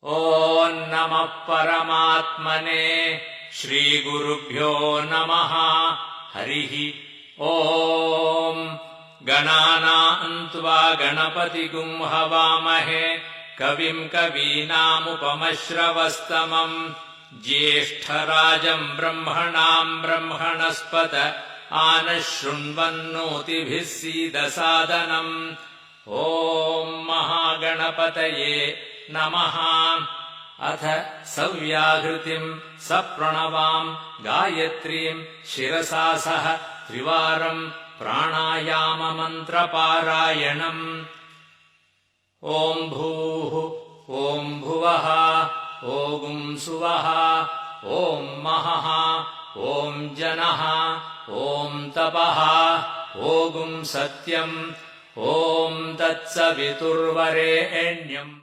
ॐ नमः परमात्मने श्रीगुरुभ्यो नमः हरिः ॐ गणानां त्वा गणपतिगुं हवामहे कविं कवीनामुपमश्रवस्तमम् ज्येष्ठराजम् ब्रह्मणाम् ब्रह्मणस्पत आनः शृण्वन्नोतिभिः सीदसादनम् ॐ महागणपतये नमः। अथ सव्याहृतिम् सप्रणवाम् गायत्रीम् शिरसा सह त्रिवारम् प्राणायाममन्त्रपारायणम्। ॐ भूः ॐ भुवः ॐ सुवः ॐ महः ॐ जनः ॐ तपः ॐ सत्यम् ॐ तत्सवितुर्वरेण्यम्।